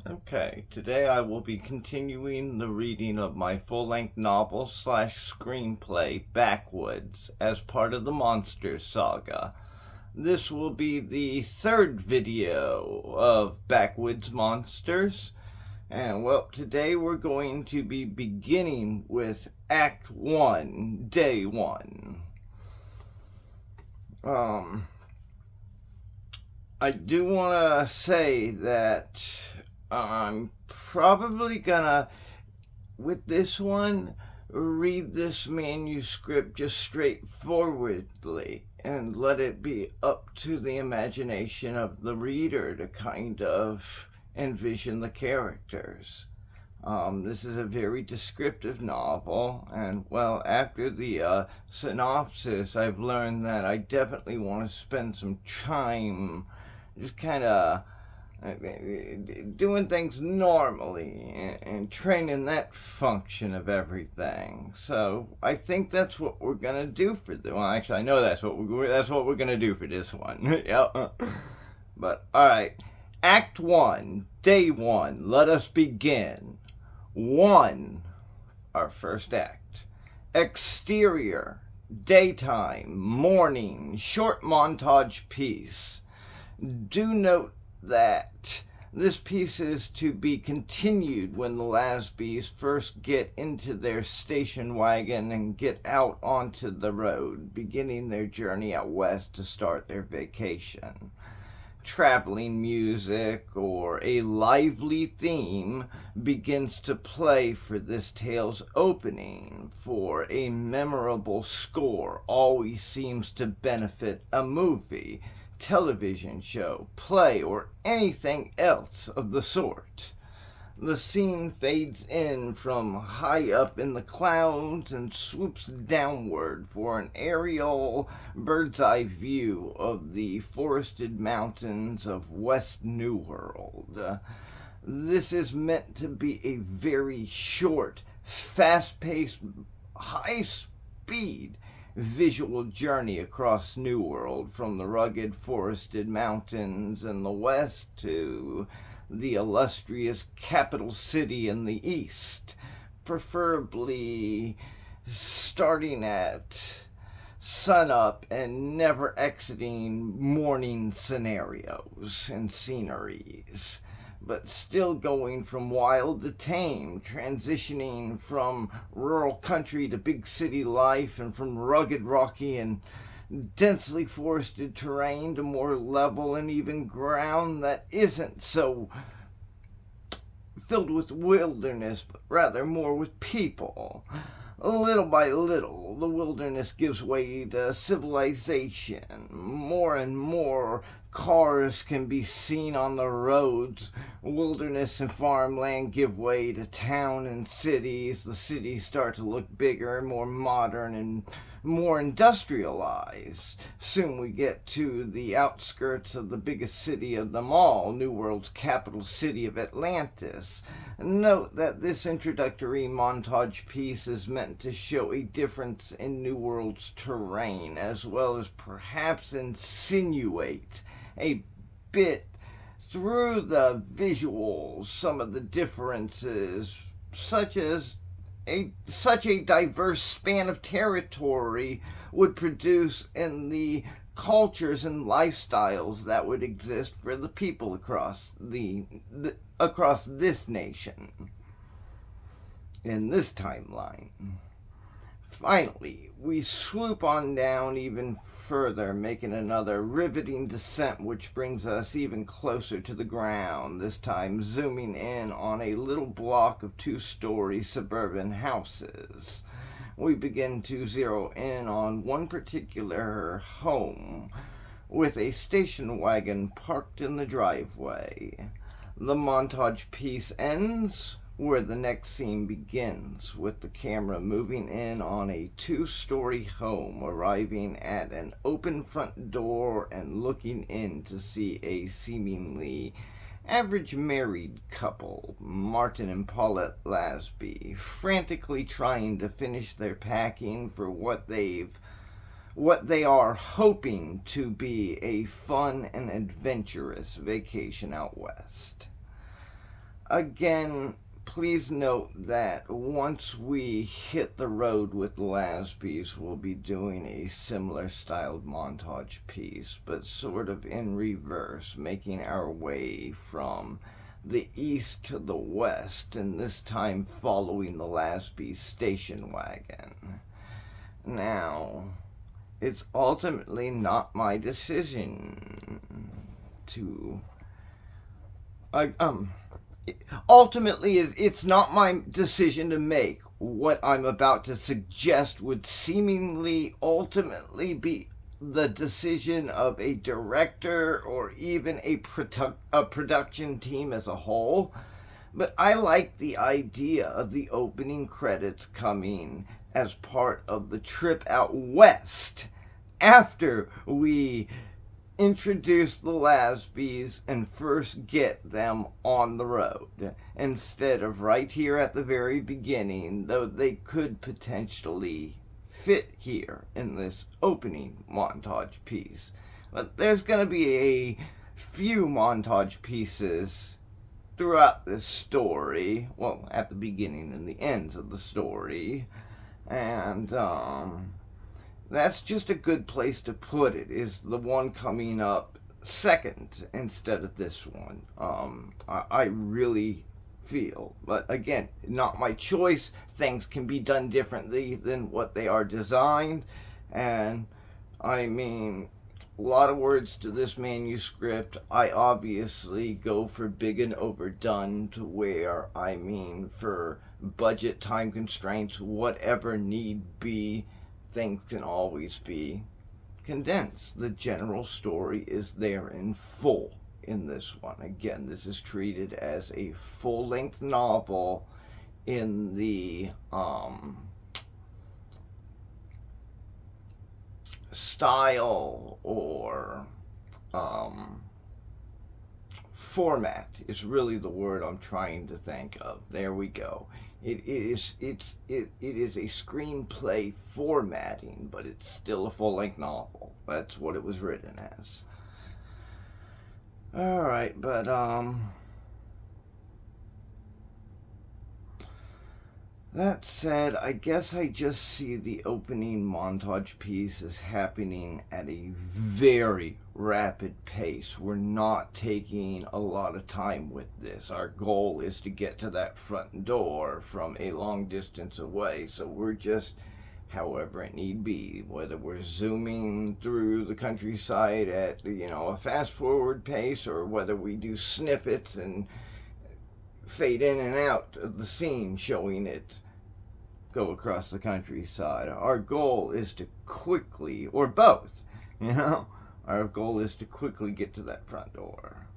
Okay, today I will be continuing the reading of my full-length novel / screenplay, Backwoods, as part of the Monster Saga. This will be the third video of Backwoods Monsters. And well, today we're going to be beginning with Act 1, Day 1. I do want to say that I'm probably gonna, with this one, read this manuscript just straightforwardly and let it be up to the imagination of the reader to kind of envision the characters. This is a very descriptive novel, and well, after the synopsis, I've learned that I definitely want to spend some time just kind of doing things normally and training that function of everything. So I think that's what we're gonna do for the. Well, actually, I know that's what we're gonna do for this one. Yeah. But all right, Act 1, Day 1. Let us begin. 1. Our first act. Exterior. Daytime. Morning. Short montage piece. Do note that this piece is to be continued when the Lasbys first get into their station wagon and get out onto the road, beginning their journey out west to start their vacation. Traveling music or a lively theme begins to play for this tale's opening, for a memorable score always seems to benefit a movie, television show, play, or anything else of the sort. The scene fades in from high up in the clouds and swoops downward for an aerial bird's eye view of the forested mountains of West New World. This is meant to be a very short, fast-paced, high-speed visual journey across New World, from the rugged forested mountains in the west to the illustrious capital city in the east, preferably starting at sunup and never exiting morning scenarios and sceneries, but still going from wild to tame, transitioning from rural country to big city life, and from rugged, rocky, and densely forested terrain to more level and even ground that isn't so filled with wilderness, but rather more with people. Little by little, the wilderness gives way to civilization. More and more cars can be seen on the roads. Wilderness and farmland give way to town and cities. The cities start to look bigger, more modern, and more industrialized. Soon we get to the outskirts of the biggest city of them all, New World's capital city of Atlantis. Note that this introductory montage piece is meant to show a difference in New World's terrain, as well as perhaps insinuate a bit through the visuals some of the differences, such a diverse span of territory would produce in the cultures and lifestyles that would exist for the people across across this nation in this timeline. Finally, we swoop on down even further, making another riveting descent, which brings us even closer to the ground, this time zooming in on a little block of two-story suburban houses. We begin to zero in on one particular home, with a station wagon parked in the driveway. The montage piece ends where the next scene begins, with the camera moving in on a two-story home, arriving at an open front door and looking in to see a seemingly average married couple, Martin and Paulette Lasby, frantically trying to finish their packing for what they are hoping to be a fun and adventurous vacation out west. Again, please note that once we hit the road with Lasby's, we'll be doing a similar styled montage piece, but sort of in reverse, making our way from the east to the west, and this time following the Lasby's station wagon. Now, it's ultimately not my decision to... ultimately, it's not my decision to make. What I'm about to suggest would seemingly ultimately be the decision of a director or even a production team as a whole. But I like the idea of the opening credits coming as part of the trip out west after we introduce the Lasbys and first get them on the road, instead of right here at the very beginning, though they could potentially fit here in this opening montage piece. But there's going to be a few montage pieces throughout this story, well, at the beginning and the ends of the story, and that's just a good place to put it, is the one coming up second instead of this one. I really feel, but again, not my choice. Things can be done differently than what they are designed, and I mean, a lot of words to this manuscript. I obviously go for big and overdone, to where, I mean, for budget, time constraints, whatever need be, things can always be condensed. The general story is there in full in this one. Again, this is treated as a full-length novel in the style or format is really the word I'm trying to think of. There we go. It is a screenplay formatting, but it's still a full-length novel. That's what it was written as. All right, but that said, I guess I just see the opening montage piece as happening at a very rapid pace. We're not taking a lot of time with this. Our goal is to get to that front door from a long distance away, so we're just, however it need be, whether we're zooming through the countryside at, a fast forward pace, or whether we do snippets and fade in and out of the scene showing it go across the countryside. Our goal is to quickly, or both, our goal is to quickly get to that front door.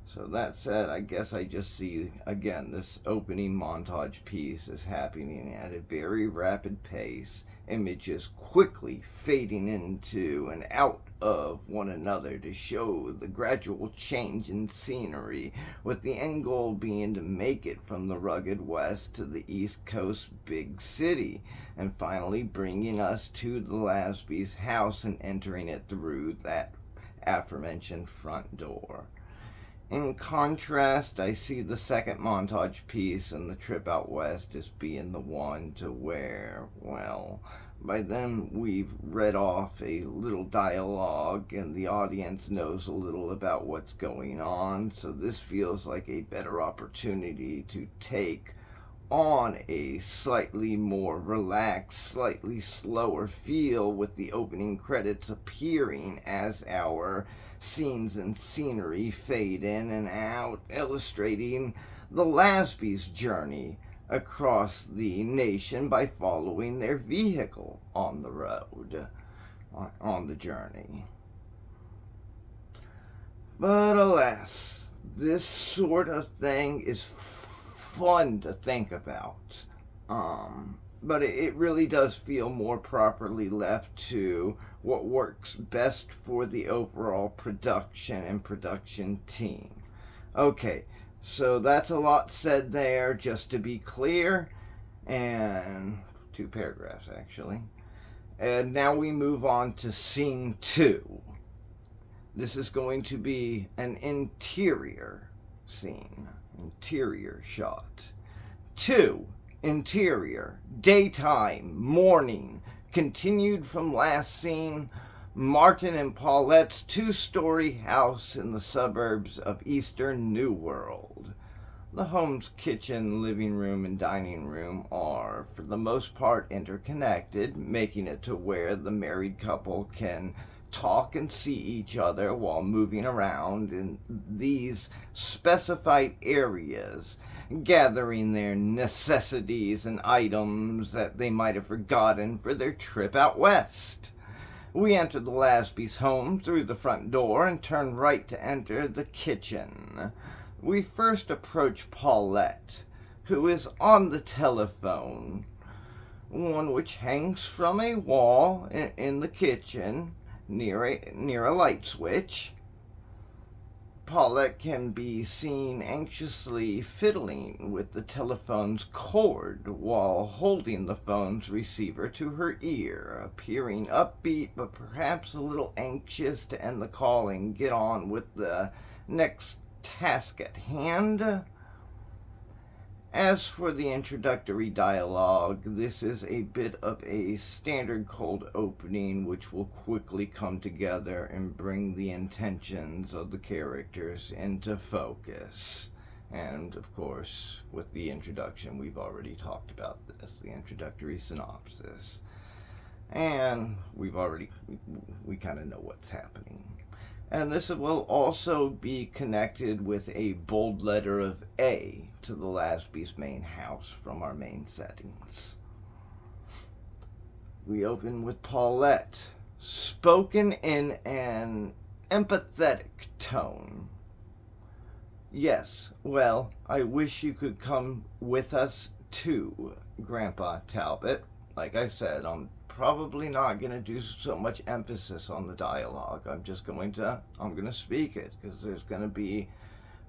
So that said, I guess I just see, again, this opening montage piece is happening at a very rapid pace, images quickly fading into and out of one another to show the gradual change in scenery, with the end goal being to make it from the rugged west to the East Coast big city, and finally bringing us to the Lasby's house and entering it through that aforementioned front door. In contrast, I see the second montage piece and the trip out west as being the one to where, well, by then we've read off a little dialogue and the audience knows a little about what's going on, so this feels like a better opportunity to take on a slightly more relaxed, slightly slower feel, with the opening credits appearing as our scenes and scenery fade in and out, illustrating the Lasby's journey across the nation by following their vehicle on the road, on the journey. But alas, this sort of thing is fun to think about. But it really does feel more properly left to what works best for the overall production and production team. Okay, so that's a lot said there, just to be clear, and 2 paragraphs actually. And now we move on to scene 2. This is going to be an interior scene. interior shot. 2. Interior, daytime, morning, continued from last scene, Martin and Paulette's 2-story house in the suburbs of eastern New World. The home's kitchen, living room, and dining room are, for the most part, interconnected, making it to where the married couple can talk and see each other while moving around in these specified areas, gathering their necessities and items that they might have forgotten for their trip out west. We enter the Lasby's home through the front door and turn right to enter the kitchen. We first approach Paulette, who is on the telephone, one which hangs from a wall in the kitchen near a light switch. Paulette can be seen anxiously fiddling with the telephone's cord while holding the phone's receiver to her ear, appearing upbeat but perhaps a little anxious to end the call and get on with the next task at hand. As for the introductory dialogue, this is a bit of a standard cold opening which will quickly come together and bring the intentions of the characters into focus. And, of course, with the introduction, we've already talked about this, the introductory synopsis. And we kind of know what's happening. And this will also be connected with a bold letter of A to the Lasby's main house from our main settings. We open with Paulette, spoken in an empathetic tone. Yes, well, I wish you could come with us too, Grandpa Talbot. Like I said, I'm probably not going to do so much emphasis on the dialogue. I'm going to speak it because there's going to be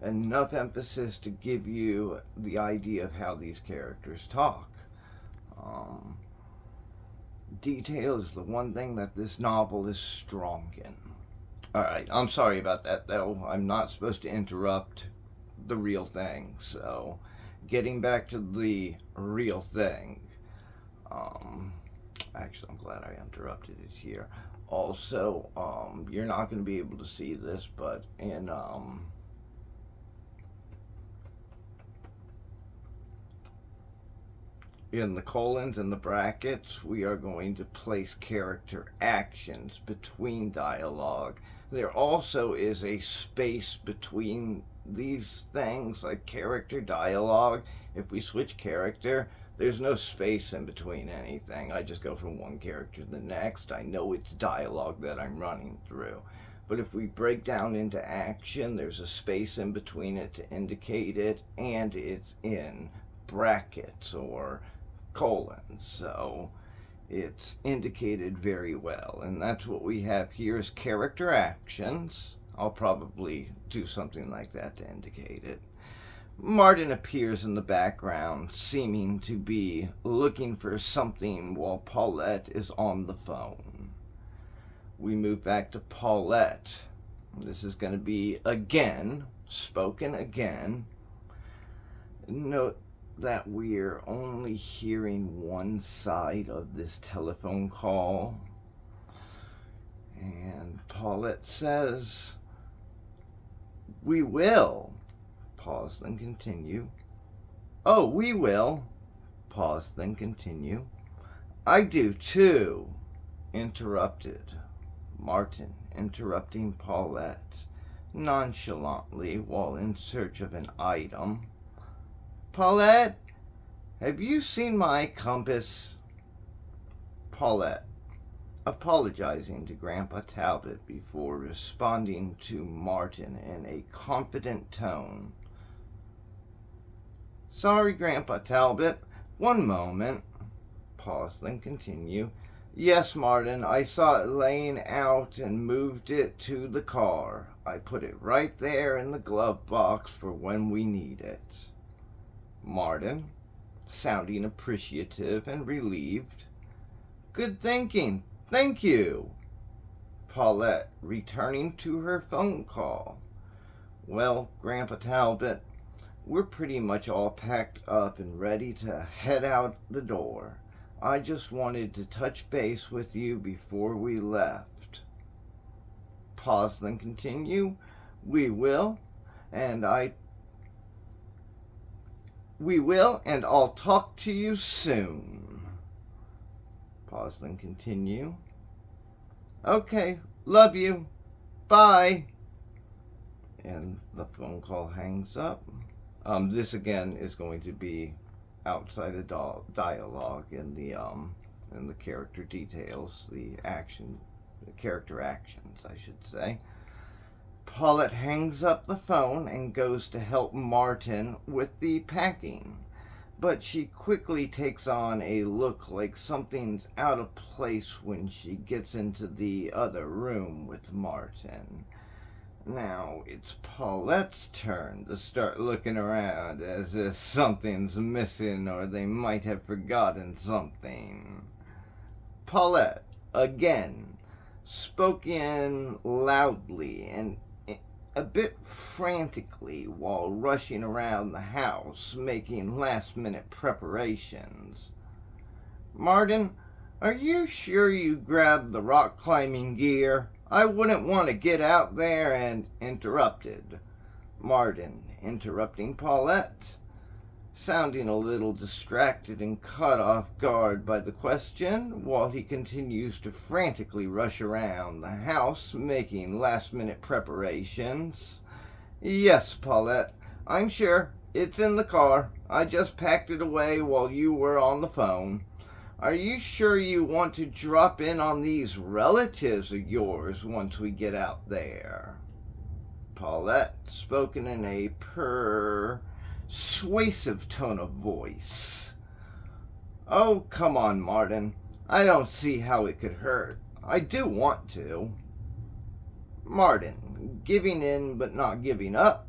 enough emphasis to give you the idea of how these characters talk. Detail is the one thing that this novel is strong in. Alright, I'm sorry about that though. I'm not supposed to interrupt the real thing. So, getting back to the real thing. Actually, I'm glad I interrupted it here. Also, you're not going to be able to see this, but in the colons and the brackets, we are going to place character actions between dialogue. There also is a space between these things, like character, dialogue. If we switch character, there's no space in between anything. I just go from one character to the next. I know it's dialogue that I'm running through. But if we break down into action, there's a space in between it to indicate it, and it's in brackets or colons. So it's indicated very well. And that's what we have here is character actions. I'll probably do something like that to indicate it. Martin appears in the background, seeming to be looking for something while Paulette is on the phone. We move back to Paulette. This is going to be again, spoken again. Note that we're only hearing one side of this telephone call. And Paulette says, "We will." Pause, then continue. "Oh, we will." Pause, then continue. "I do too." Interrupted. Martin interrupting Paulette nonchalantly while in search of an item. "Paulette, have you seen my compass?" Paulette apologizing to Grandpa Talbot before responding to Martin in a confident tone. "Sorry, Grandpa Talbot. One moment." Pause, then continue. "Yes, Martin, I saw it laying out and moved it to the car. I put it right there in the glove box for when we need it." Martin, sounding appreciative and relieved. "Good thinking. Thank you." Paulette, returning to her phone call. "Well, Grandpa Talbot, we're pretty much all packed up and ready to head out the door. I just wanted to touch base with you before we left. Pause, then continue. We will, and I'll talk to you soon. Pause, then continue. Okay, love you. Bye. And the phone call hangs up. This again is going to be outside of dialogue in the character details, the character actions, I should say. Paulette hangs up the phone and goes to help Martin with the packing, but she quickly takes on a look like something's out of place when she gets into the other room with Martin. Now it's Paulette's turn to start looking around as if something's missing or they might have forgotten something. Paulette, again, spoke in loudly and a bit frantically while rushing around the house, making last-minute preparations. Martin, are you sure you grabbed the rock-climbing gear? I wouldn't want to get out there and interrupted. Martin, interrupting Paulette, sounding a little distracted and caught off guard by the question, while he continues to frantically rush around the house, making last-minute preparations. Yes, Paulette, I'm sure. It's in the car. I just packed it away while you were on the phone. Are you sure you want to drop in on these relatives of yours once we get out there? Paulette, spoken in a persuasive tone of voice. Oh, come on, Martin. I don't see how it could hurt. I do want to. Martin, giving in but not giving up.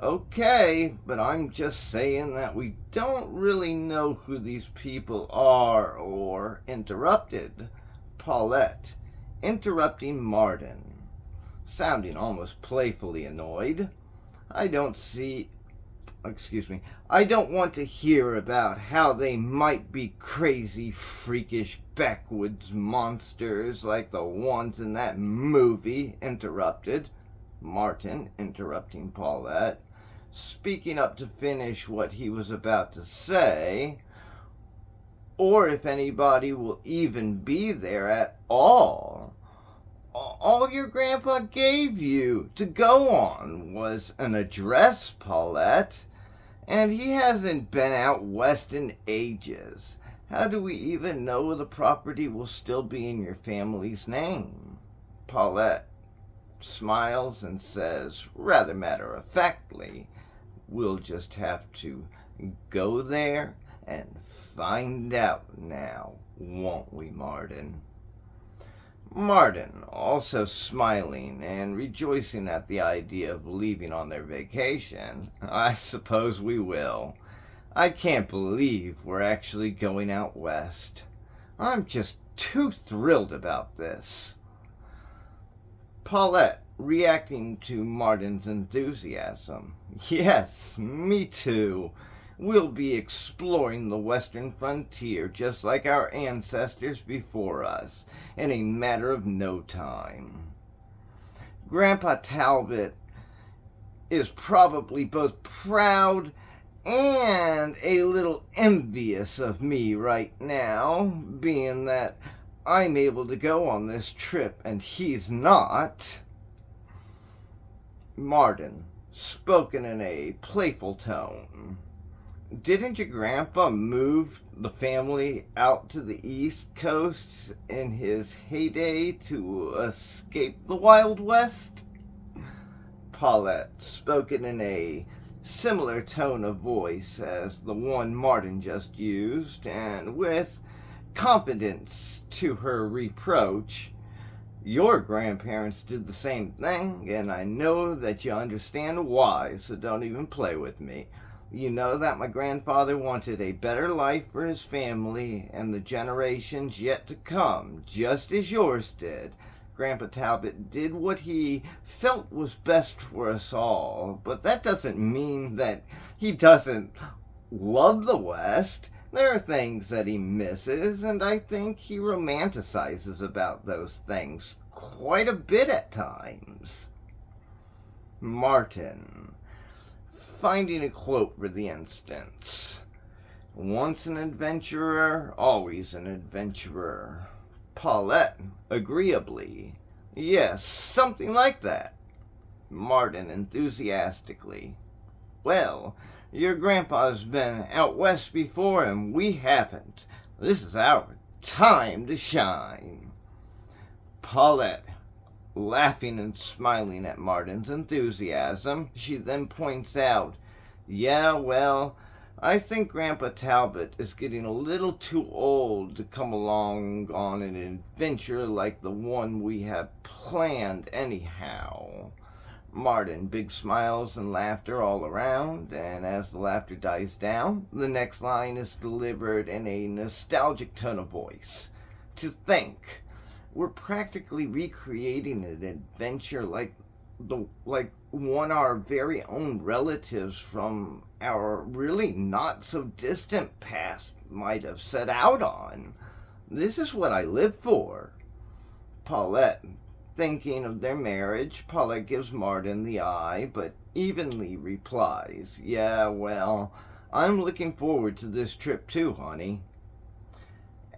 Okay, but I'm just saying that we don't really know who these people are or interrupted. Paulette, interrupting Martin, sounding almost playfully annoyed. I don't want to hear about how they might be crazy, freakish backwoods monsters like the ones in that movie, interrupted. Martin, interrupting Paulette, speaking up to finish what he was about to say, or if anybody will even be there at all. All your grandpa gave you to go on was an address, Paulette, and he hasn't been out west in ages. How do we even know the property will still be in your family's name? Paulette smiles and says, rather matter-of-factly, we'll just have to go there and find out now, won't we, Martin? Martin, also smiling and rejoicing at the idea of leaving on their vacation. I suppose we will. I can't believe we're actually going out west. I'm just too thrilled about this. Paulette, reacting to Martin's enthusiasm. Yes, me too. We'll be exploring the western frontier just like our ancestors before us in a matter of no time. Grandpa Talbot is probably both proud and a little envious of me right now, being that I'm able to go on this trip and he's not. Martin, spoken in a playful tone. Didn't your grandpa move the family out to the East Coast in his heyday to escape the Wild West? Paulette, spoken in a similar tone of voice as the one Martin just used, and with confidence to her reproach. Your grandparents did the same thing, and I know that you understand why, so don't even play with me. You know that my grandfather wanted a better life for his family and the generations yet to come, just as yours did. Grandpa Talbot did what he felt was best for us all, but that doesn't mean that he doesn't love the West. There are things that he misses, and I think he romanticizes about those things quite a bit at times. Martin, finding a quote for the instance. Once an adventurer, always an adventurer. Paulette, agreeably. Yes, something like that. Martin, enthusiastically. Well, your grandpa's been out west before and we haven't. This is our time to shine. Paulette, laughing and smiling at Martin's enthusiasm, she then points out, yeah, well, I think Grandpa Talbot is getting a little too old to come along on an adventure like the one we have planned anyhow. Martin, big smiles and laughter all around, and as the laughter dies down, the next line is delivered in a nostalgic tone of voice. To think, we're practically recreating an adventure like one our very own relatives from our really not so distant past might have set out on. This is what I live for. Paulette, thinking of their marriage, Paulette gives Martin the eye, but evenly replies, yeah, well, I'm looking forward to this trip too, honey.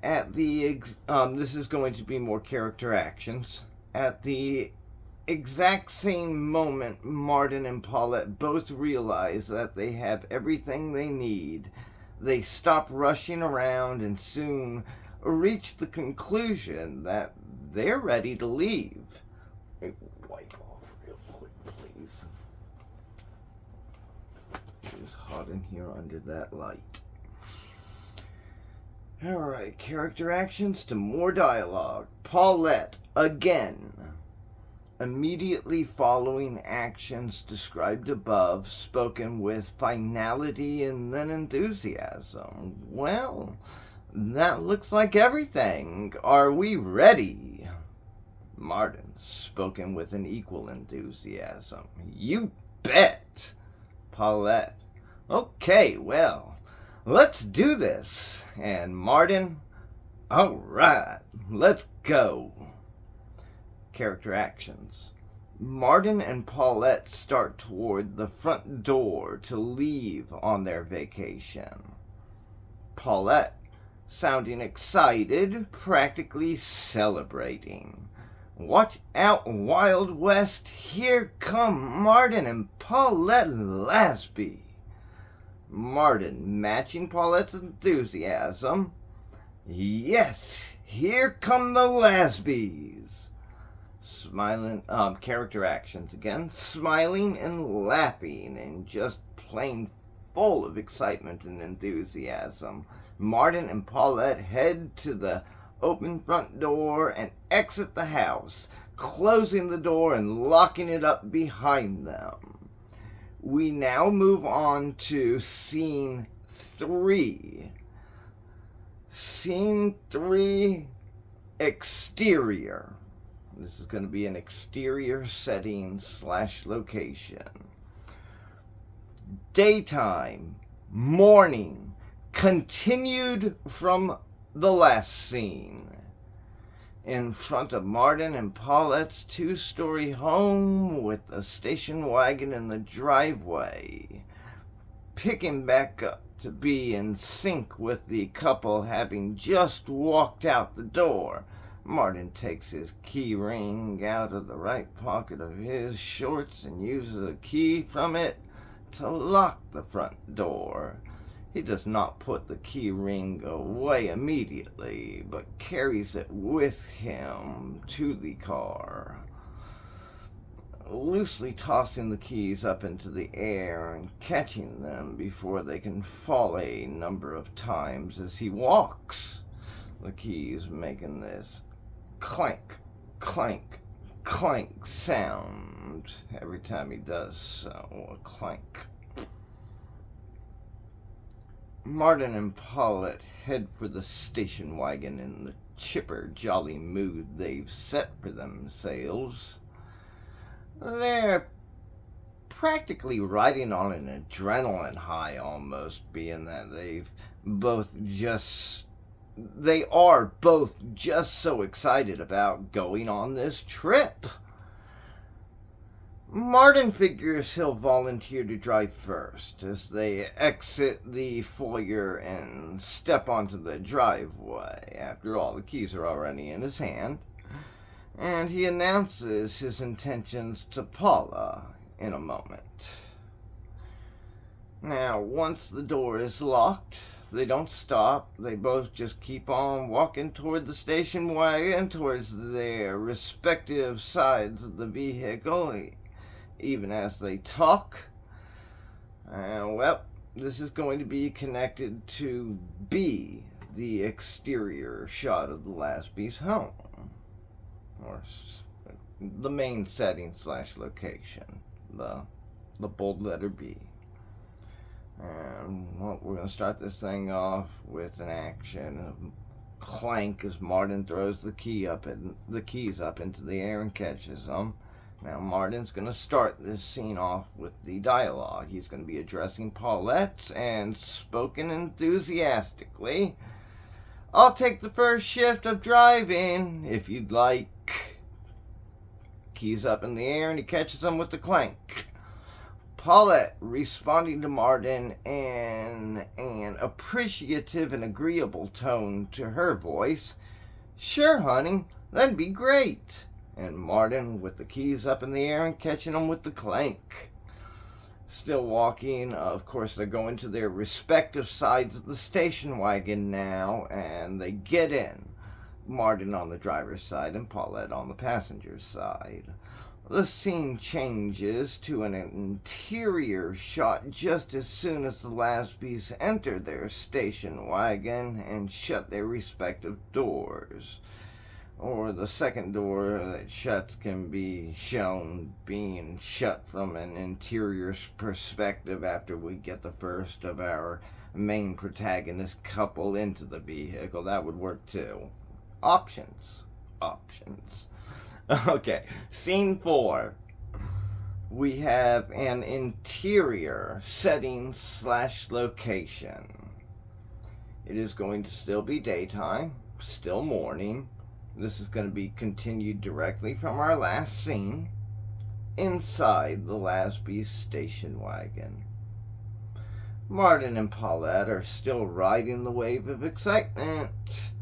At the, this is going to be more character actions. At the exact same moment, Martin and Paulette both realize that they have everything they need. They stop rushing around and soon reach the conclusion that they're ready to leave. Wipe off real quick, please. It's hot in here under that light. Alright, character actions to more dialogue. Paulette, again. Immediately following actions described above, spoken with finality and then enthusiasm. Well, that looks like everything. Are we ready? Martin, spoken with an equal enthusiasm. You bet. Paulette, okay, well, let's do this. And Martin, all right, let's go. Character actions. Martin and Paulette start toward the front door to leave on their vacation. Paulette, sounding excited, practically celebrating. Watch out, Wild West, here come Martin and Paulette Lasby. Martin, matching Paulette's enthusiasm. Yes, here come the Lasbys. Smiling, character actions again. Smiling and laughing and just plain full of excitement and enthusiasm. Martin and Paulette head to the open front door and exit the house, closing the door and locking it up behind them. We now move on to scene 3. Scene 3, exterior. This is going to be an exterior setting / location. Daytime, morning, continued from the last scene. In front of Martin and Paulette's 2-story home with a station wagon in the driveway. Picking back up to be in sync with the couple having just walked out the door. Martin takes his key ring out of the right pocket of his shorts and uses a key from it to lock the front door. He does not put the key ring away immediately, but carries it with him to the car, loosely tossing the keys up into the air and catching them before they can fall a number of times as he walks. The keys making this clank, clank, clank sound every time he does so. A clank. Martin and Paulette head for the station wagon in the chipper, jolly mood they've set for themselves. They're practically riding on an adrenaline high almost, being that they are both just so excited about going on this trip. Martin figures he'll volunteer to drive first as they exit the foyer and step onto the driveway. After all, the keys are already in his hand. And he announces his intentions to Paula in a moment. Now, once the door is locked, they don't stop. They both just keep on walking toward the station wagon, towards their respective sides of the vehicle, even as they talk. Well, this is going to be connected to B, the exterior shot of the Lasby's home. Or the main setting / location. The bold letter B. And well, we're going to start this thing off with an action. A clank as Martin throws the keys up into the air and catches them. Now Martin's going to start this scene off with the dialogue. He's going to be addressing Paulette and spoken enthusiastically. "I'll take the first shift of driving, if you'd like." Keys up in the air and he catches them with the clank. Paulette responding to Martin in an appreciative and agreeable tone to her voice. "Sure, honey, that'd be great." And Martin with the keys up in the air and catching them with the clank. Still walking, of course they're going to their respective sides of the station wagon now, and they get in. Martin on the driver's side and Paulette on the passenger's side. The scene changes to an interior shot just as soon as the Lasbys enter their station wagon and shut their respective doors. Or the second door that shuts can be shown being shut from an interior perspective after we get the first of our main protagonist couple into the vehicle. That would work too. Options. Okay, scene 4. We have an interior setting / location. It is going to still be daytime, still morning. This is going to be continued directly from our last scene, inside the Lasby's station wagon. Martin and Paulette are still riding the wave of excitement.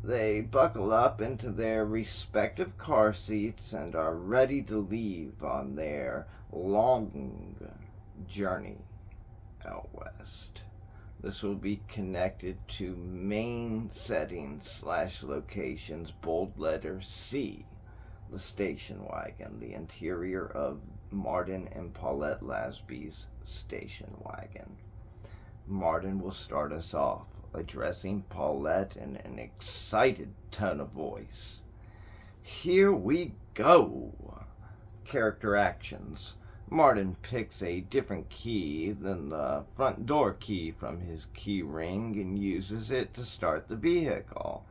They buckle up into their respective car seats and are ready to leave on their long journey out west. This will be connected to main settings / locations, bold letter C, the station wagon, the interior of Martin and Paulette Lasby's station wagon. Martin will start us off, addressing Paulette in an excited tone of voice. "Here we go." Character actions. Martin picks a different key than the front door key from his key ring and uses it to start the vehicle.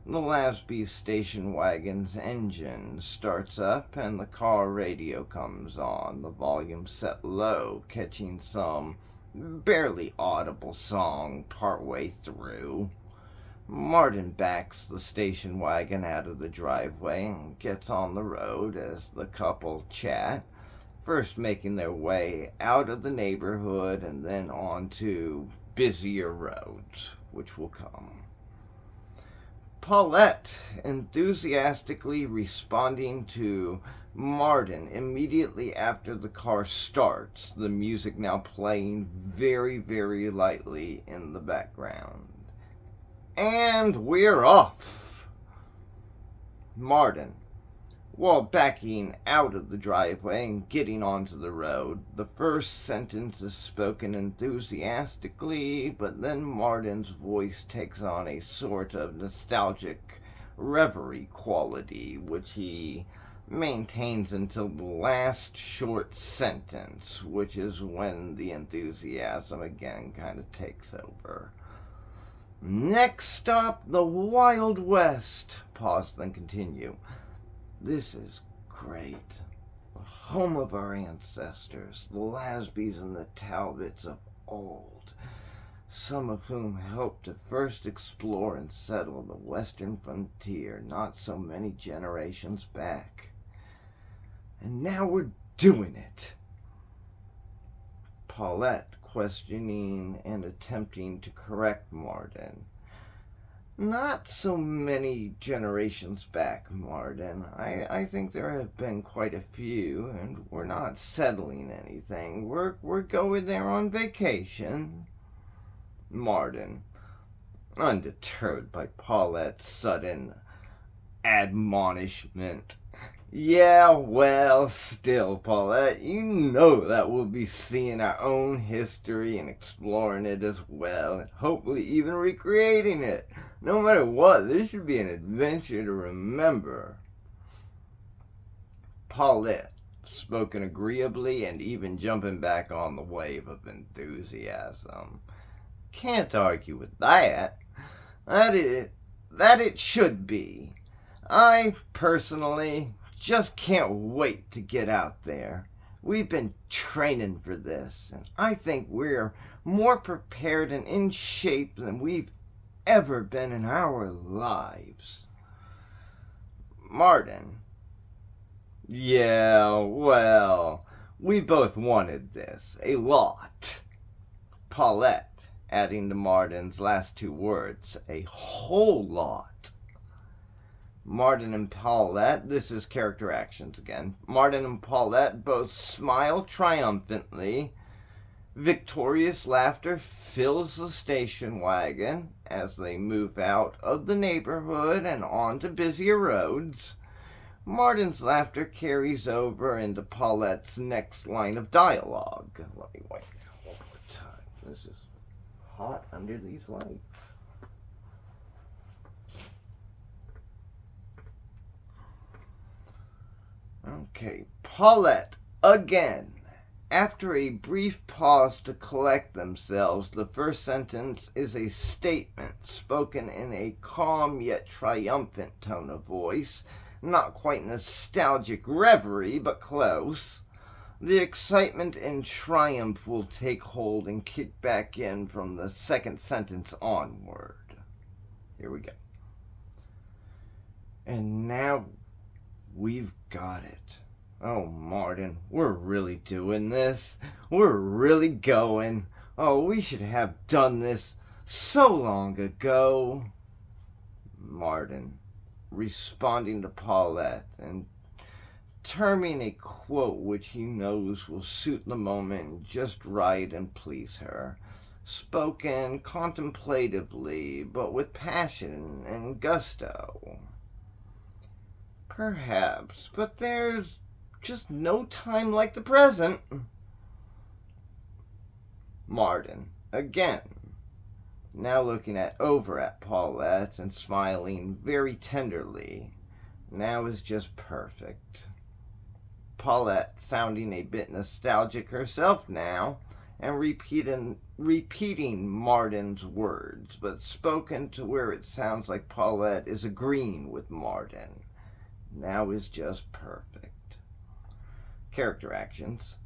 The Lasby's station wagon's engine starts up and the car radio comes on, the volume set low, catching some barely audible song partway through. Martin backs the station wagon out of the driveway and gets on the road as the couple chat, first making their way out of the neighborhood and then onto busier roads, which will come. Paulette enthusiastically responding to Martin immediately after the car starts, the music now playing very, very lightly in the background. And we're off. Martin, while backing out of the driveway and getting onto the road, the first sentence is spoken enthusiastically, but then Martin's voice takes on a sort of nostalgic reverie quality, which he maintains until the last short sentence, which is when the enthusiasm again kind of takes over. Next stop, the Wild West. Pause, then continue. This is great. The home of our ancestors, the Lasbys and the Talbots of old, some of whom helped to first explore and settle the western frontier not so many generations back. And now we're doing it. Paulette questioning and attempting to correct Marden. Not so many generations back, Marden. I think there have been quite a few, and we're not settling anything. We're going there on vacation. Marden, undeterred by Paulette's sudden admonishment. Yeah, well, still, Paulette, you know that we'll be seeing our own history and exploring it as well, and hopefully even recreating it. No matter what, this should be an adventure to remember. Paulette, spoken agreeably and even jumping back on the wave of enthusiasm. Can't argue with that. That it should be. I, personally, just can't wait to get out there. We've been training for this, and I think we're more prepared and in shape than we've ever been in our lives. Marden. Yeah, well, we both wanted this. A lot. Paulette, adding to Marden's last two words, a whole lot. Marden and Paulette, this is character actions again. Marden and Paulette both smile triumphantly. Victorious laughter fills the station wagon as they move out of the neighborhood and onto busier roads. Marden's laughter carries over into Paulette's next line of dialogue. Let me wipe down one more time. This is hot under these lights. Okay, Paulette, again. After a brief pause to collect themselves, the first sentence is a statement spoken in a calm yet triumphant tone of voice. Not quite nostalgic reverie, but close. The excitement and triumph will take hold and kick back in from the second sentence onward. Here we go. And now we've got it. Oh, Marden, we're really doing this. We're really going. Oh, we should have done this so long ago. Marden, responding to Paulette and terming a quote which he knows will suit the moment just right and please her. Spoken contemplatively, but with passion and gusto. Perhaps, but there's just no time like the present. Marden, again, now looking over at Paulette and smiling very tenderly. Now is just perfect. Paulette, sounding a bit nostalgic herself now, and repeating Marden's words, but spoken to where it sounds like Paulette is agreeing with Marden. Now is just perfect. Character actions.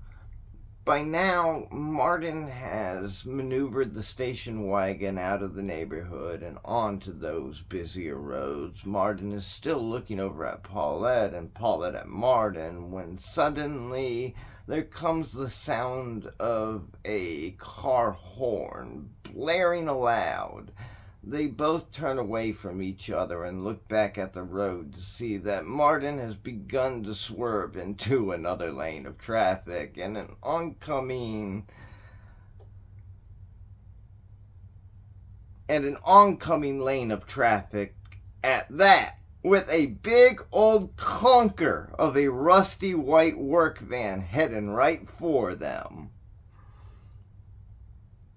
By now, Marden has maneuvered the station wagon out of the neighborhood and onto those busier roads. Marden is still looking over at Paulette and Paulette at Marden when suddenly there comes the sound of a car horn blaring aloud. They both turn away from each other and look back at the road to see that Marden has begun to swerve into another lane of traffic and an oncoming lane of traffic at that, with a big old clunker of a rusty white work van heading right for them.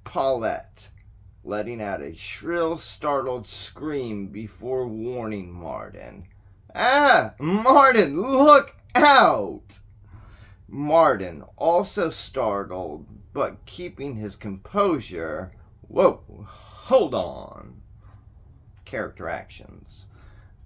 Paulette, letting out a shrill, startled scream before warning Marden. Ah, Marden, look out! Marden, also startled, but keeping his composure. Whoa, hold on. Character actions.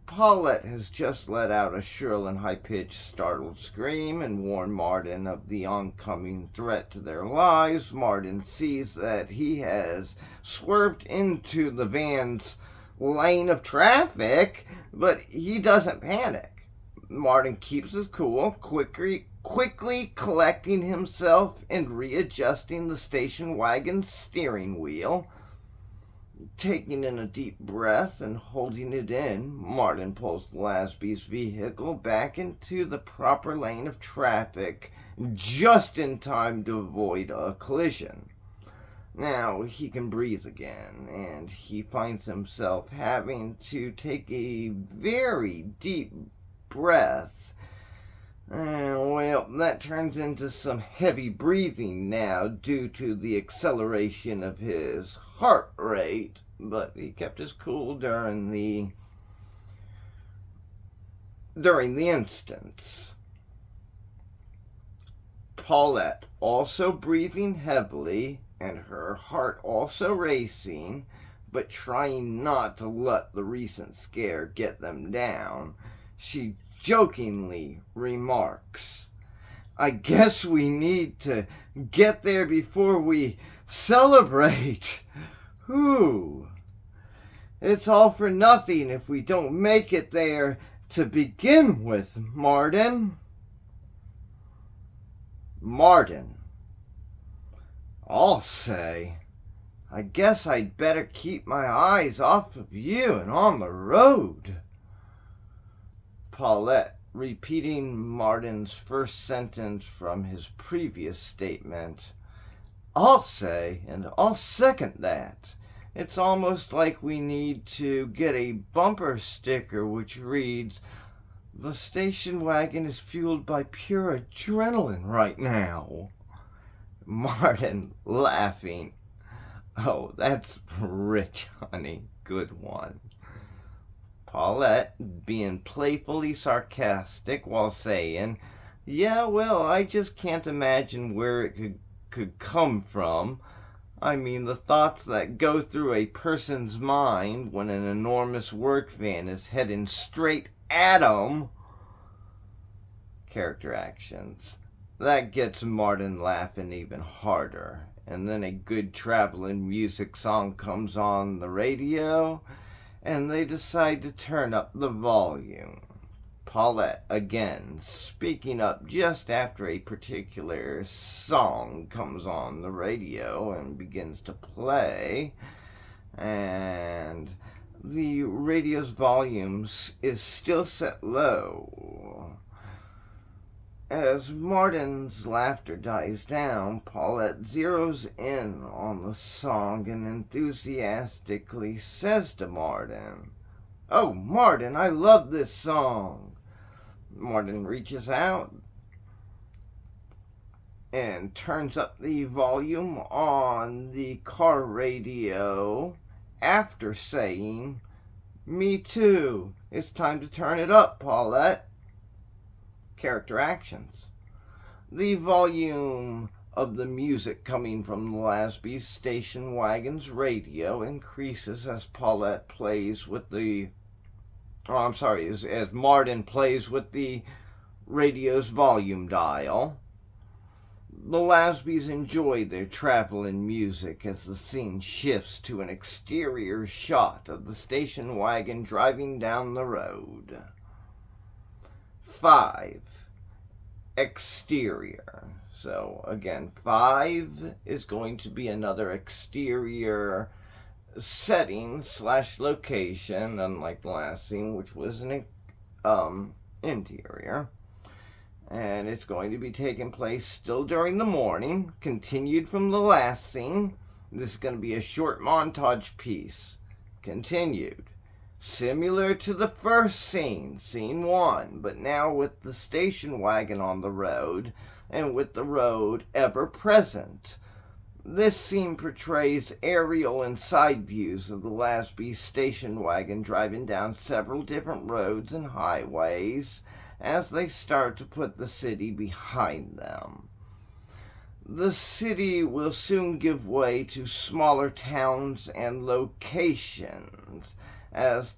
Paulette has just let out a shrill and high-pitched startled scream and warned Martin of the oncoming threat to their lives. Martin sees that he has swerved into the van's lane of traffic, but he doesn't panic. Martin keeps his cool, quickly collecting himself and readjusting the station wagon's steering wheel. Taking in a deep breath and holding it in, Martin pulls Lasby's vehicle back into the proper lane of traffic, just in time to avoid a collision. Now he can breathe again, and he finds himself having to take a very deep breath. Well, that turns into some heavy breathing now due to the acceleration of his heart rate, but he kept his cool during the instance. Paulette also breathing heavily and her heart also racing, but trying not to let the recent scare get them down. She jokingly remarks, "I guess we need to get there before we celebrate. Whew. It's all for nothing if we don't make it there to begin with, Martin." Martin. I'll say, "I guess I'd better keep my eyes off of you and on the road." Paulette, repeating Martin's first sentence from his previous statement. "I'll say, and I'll second that. It's almost like we need to get a bumper sticker which reads, 'The station wagon is fueled by pure adrenaline right now.'" Martin laughing. "Oh, that's rich, honey. Good one." Paulette being playfully sarcastic while saying, "Yeah, well, I just can't imagine where it could come from. I mean, the thoughts that go through a person's mind when an enormous work van is heading straight at 'em." Character actions. That gets Martin laughing even harder, and then a good traveling music song comes on the radio, and they decide to turn up the volume. Paulette, again, speaking up just after a particular song comes on the radio and begins to play, and the radio's volume is still set low. As Martin's laughter dies down, Paulette zeroes in on the song and enthusiastically says to Martin, "Oh, Martin, I love this song." Martin reaches out and turns up the volume on the car radio after saying, "Me too. It's time to turn it up, Paulette." Character actions. The volume of the music coming from Lasby's station wagon's radio increases as Paulette plays with the... as Martin plays with the radio's volume dial. The Lasbys enjoy their traveling music as the scene shifts to an exterior shot of the station wagon driving down the road. 5. Exterior. So again, 5 is going to be another exterior setting / location, unlike the last scene, which was an interior. And it's going to be taking place still during the morning, continued from the last scene. This is going to be a short montage piece. Continued. Similar to the first scene, scene 1, but now with the station wagon on the road, and with the road ever present. This scene portrays aerial and side views of the Lasby station wagon driving down several different roads and highways as they start to put the city behind them. The city will soon give way to smaller towns and locations as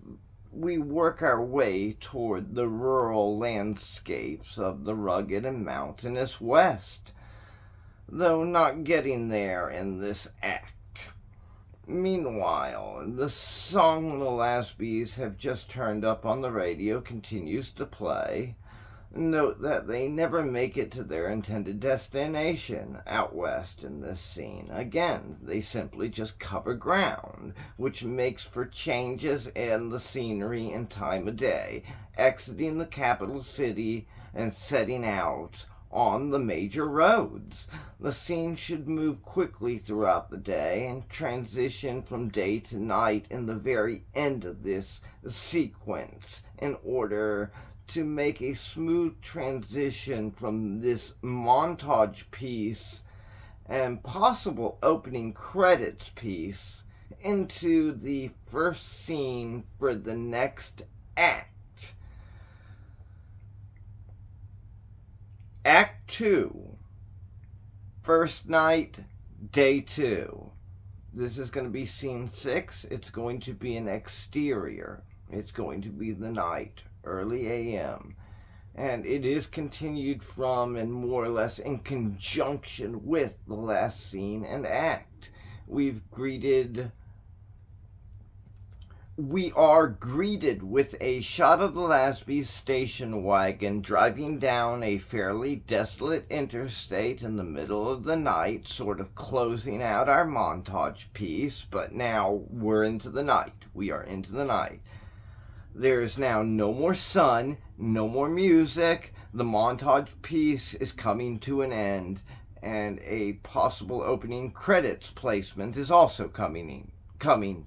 we work our way toward the rural landscapes of the rugged and mountainous West, though not getting there in this act. Meanwhile, the song the Lasbies have just turned up on the radio continues to play. Note that they never make it to their intended destination out west in this scene. Again, they simply just cover ground, which makes for changes in the scenery and time of day, exiting the capital city and setting out on the major roads. The scene should move quickly throughout the day and transition from day to night in the very end of this sequence in order to make a smooth transition from this montage piece and possible opening credits piece into the first scene for the next act. Act 2, first night, day 2. This is going to be scene 6. It's going to be an exterior. It's going to be the night, early a.m. And it is continued from and more or less in conjunction with the last scene and act. We are greeted with a shot of the Lasby's station wagon driving down a fairly desolate interstate in the middle of the night, sort of closing out our montage piece, but now we're into the night. We are into the night. There is now no more sun, no more music. The montage piece is coming to an end, and a possible opening credits placement is also coming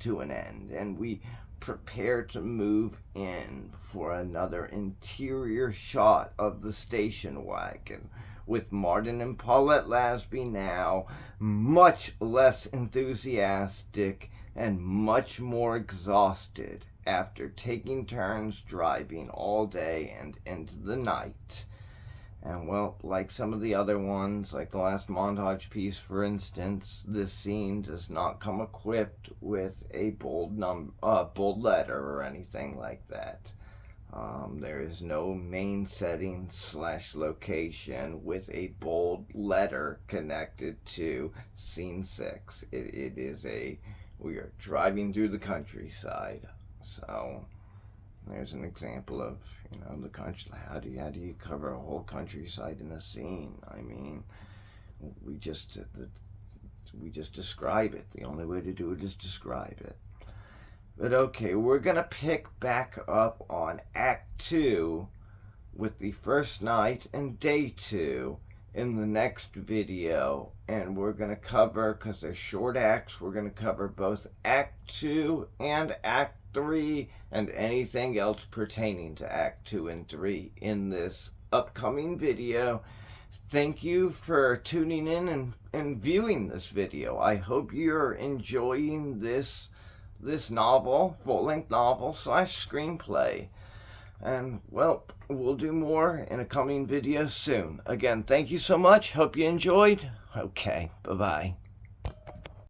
to an end, and we prepare to move in for another interior shot of the station wagon, with Martin and Paulette Lasby now much less enthusiastic and much more exhausted after taking turns driving all day and into the night. And well, like some of the other ones, like the last montage piece, for instance, this scene does not come equipped with a bold letter or anything like that. There is no main setting / location with a bold letter connected to scene 6. It is we are driving through the countryside. So there's an example of, the country. How do you cover a whole countryside in a scene? I mean, we just describe it. The only way to do it is describe it. But okay, we're gonna pick back up on Act 2 with the first night and day 2 in the next video, and we're gonna cover, because they're short acts, we're gonna cover both Act 2 and Act 3 and anything else pertaining to Act 2 and 3 in this upcoming video. Thank you for tuning in and viewing this video. I hope you're enjoying this novel, full-length novel / screenplay. And, well, we'll do more in a coming video soon. Again, thank you so much. Hope you enjoyed. Okay, bye-bye.